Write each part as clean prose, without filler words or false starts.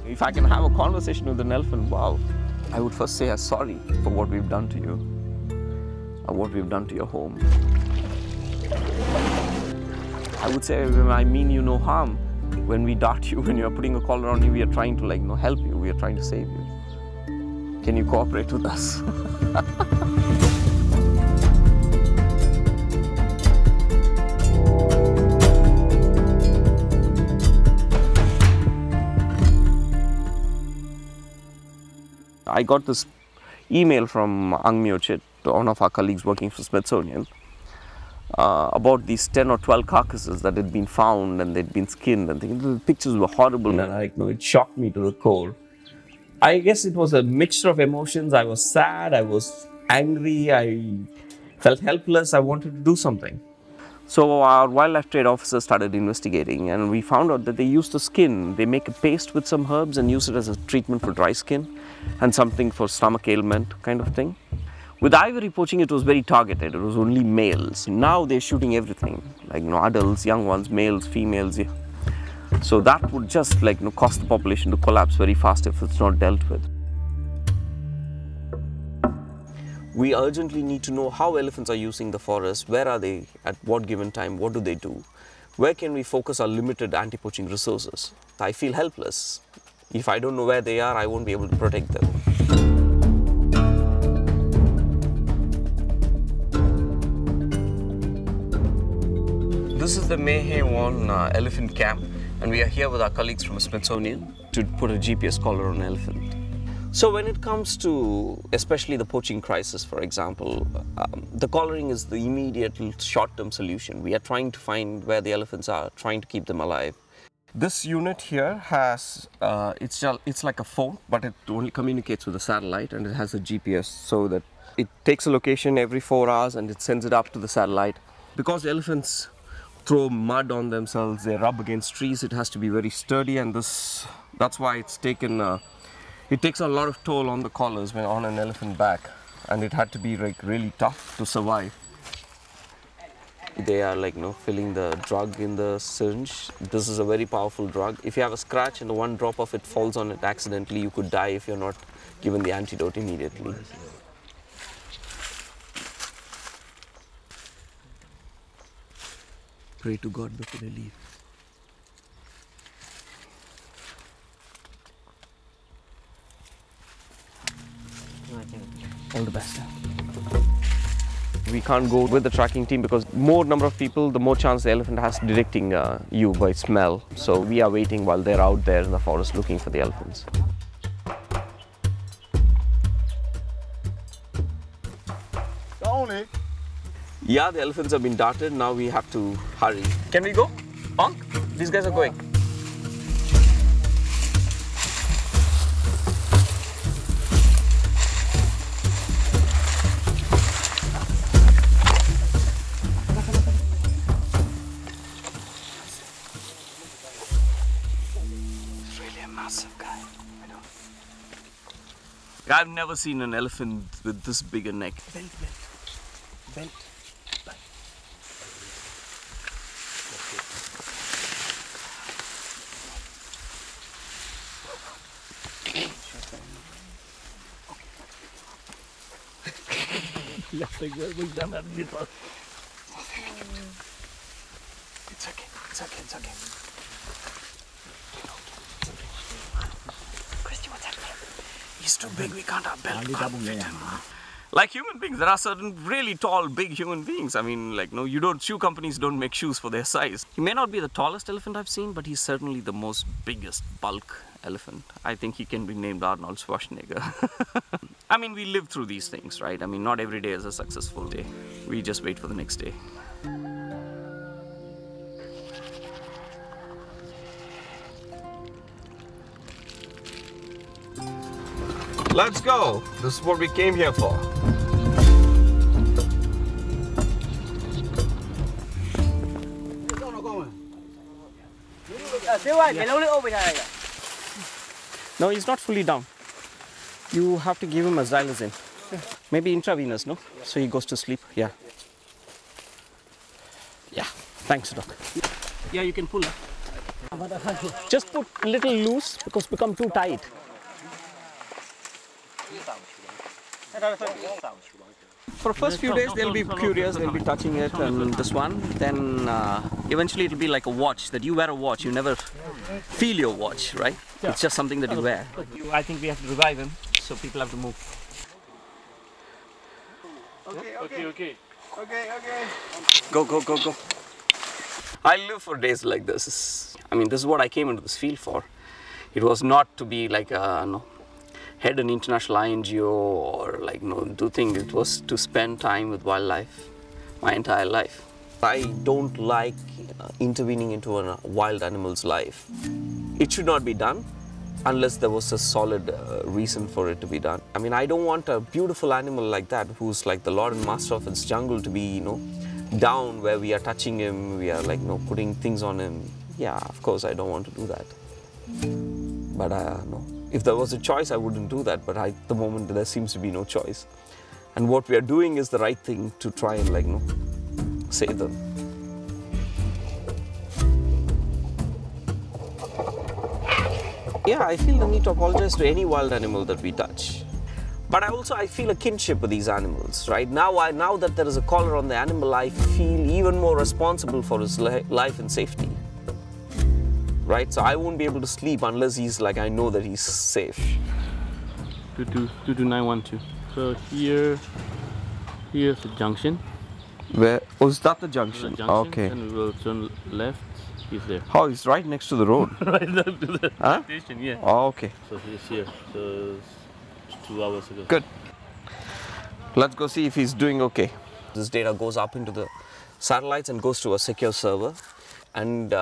If I can have a conversation with an elephant, wow, I would first say sorry for what we've done to you, or what we've done to your home. I would say, I mean you no harm. When we dart you, when you're putting a collar on you, we are trying to help you, we are trying to save you. Can you cooperate with us? I got this email from Ang Myo Chit, one of our colleagues working for Smithsonian, about these 10 or 12 carcasses that had been found and they'd been skinned, and the pictures were horrible, and it shocked me to the core. I guess it was a mixture of emotions. I was sad, I was angry, I felt helpless, I wanted to do something. So our wildlife trade officer started investigating, and we found out that they use the skin. They make a paste with some herbs and use it as a treatment for dry skin and something for stomach ailment kind of thing. With ivory poaching, it was very targeted. It was only males. Now they're shooting everything, adults, young ones, males, females. Yeah. So that would just cause the population to collapse very fast if it's not dealt with. We urgently need to know how elephants are using the forest, where are they at what given time, what do they do, where can we focus our limited anti-poaching resources. I feel helpless. If I don't know where they are, I won't be able to protect them. This is the Mehe One elephant camp, and we are here with our colleagues from Smithsonian to put a GPS collar on an elephant. So when it comes to especially the poaching crisis, for example, the collaring is the immediate short-term solution. We are trying to find where the elephants are, trying to keep them alive. This unit here has, it's like a phone, but it only communicates with a satellite, and it has a GPS, so that it takes a location every 4 hours and it sends it up to the satellite. Because the elephants throw mud on themselves, they rub against trees, it has to be very sturdy, and that's why it's taken it takes a lot of toll on the collars when on an elephant back, and it had to be really tough to survive. They are filling the drug in the syringe. This is a very powerful drug. If you have a scratch and one drop of it falls on it accidentally, you could die if you're not given the antidote immediately. Pray to God before they leave. All the best. We can't go with the tracking team because more number of people, the more chance the elephant has detecting you by smell. So we are waiting while they're out there in the forest looking for the elephants. Yeah, the elephants have been darted. Now we have to hurry. Can we go? Honk? These guys are going. He's really a massive guy. I know. I've never seen an elephant with this big a neck. Bend. We've done that before. It's okay. Christy, what's happening? He's too big, we can't have belt. Like human beings, there are certain really tall, big human beings. I mean, shoe companies don't make shoes for their size. He may not be the tallest elephant I've seen, but he's certainly the most biggest bulk elephant. I think he can be named Arnold Schwarzenegger. I mean, we live through these things, right? I mean, not every day is a successful day. We just wait for the next day. Let's go. This is what we came here for. No, he's not fully down. You have to give him a xylazine. Maybe intravenous, no? So he goes to sleep. Yeah. Yeah. Thanks, Doc. Yeah, you can pull up. Just put a little loose because it become too tight. For the first few days they'll be curious, they'll be touching it and this one. Then eventually it'll be like a watch, that you wear a watch, you never feel your watch, right? Yeah. It's just something that you wear. I think we have to revive him, so people have to move. Okay. Go. I live for days like this. I mean, this is what I came into this field for. It was not to be like head an international INGO or like do things. It was to spend time with wildlife my entire life. I don't like intervening into a wild animal's life. It should not be done unless there was a solid reason for it to be done. I mean, I don't want a beautiful animal like that who's like the lord and master of its jungle to be, down where we are touching him, we are like, putting things on him. Yeah, of course, I don't want to do that. But no. If there was a choice, I wouldn't do that. But at the moment, there seems to be no choice. And what we are doing is the right thing to try and save them. Yeah, I feel the need to apologize to any wild animal that we touch. But I feel a kinship with these animals, right? Now that there is a collar on the animal, I feel even more responsible for his life and safety. Right? So I won't be able to sleep unless he's like, I know that he's safe. 22912. So here's the junction. Where? Oh, is that the junction? Okay. And we will turn left. He's there. Oh, he's right next to the road. Right next to the station, yeah. Oh, okay. So he's here. So 2 hours ago. Good. Let's go see if he's doing okay. This data goes up into the satellites and goes to a secure server. And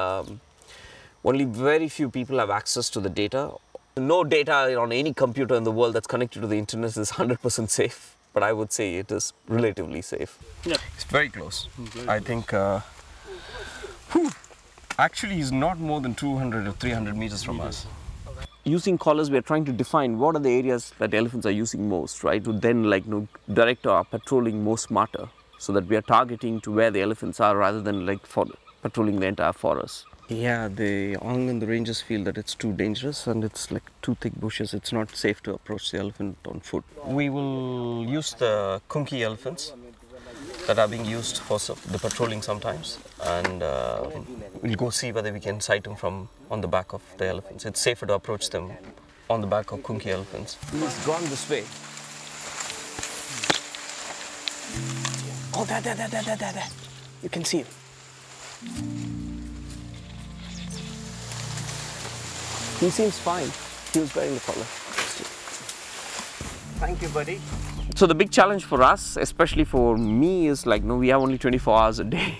only very few people have access to the data. No data on any computer in the world that's connected to the internet is 100% safe. But I would say it is relatively safe. Yeah. It's very close. I think, actually he's not more than 200 or 300 meters from us. Using collars, we are trying to define what are the areas that elephants are using most, right? To then direct our patrolling more smarter, so that we are targeting to where the elephants are rather than patrolling the entire forest. Yeah, the Ong and the rangers feel that it's too dangerous and it's like too thick bushes. It's not safe to approach the elephant on foot. We will use the Kunki elephants that are being used for the patrolling sometimes, and we'll go see whether we can sight them from on the back of the elephants. It's safer to approach them on the back of Kunki elephants. He's gone this way. Oh, there. You can see him. He seems fine. He was wearing the collar. Thank you, buddy. So the big challenge for us, especially for me, is we have only 24 hours a day,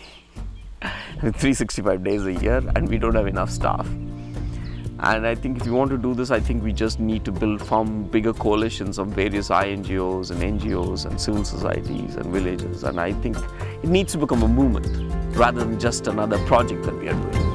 365 days a year, and we don't have enough staff. And I think if you want to do this, I think we just need to form bigger coalitions of various INGOs and NGOs and civil societies and villages. And I think it needs to become a movement rather than just another project that we are doing.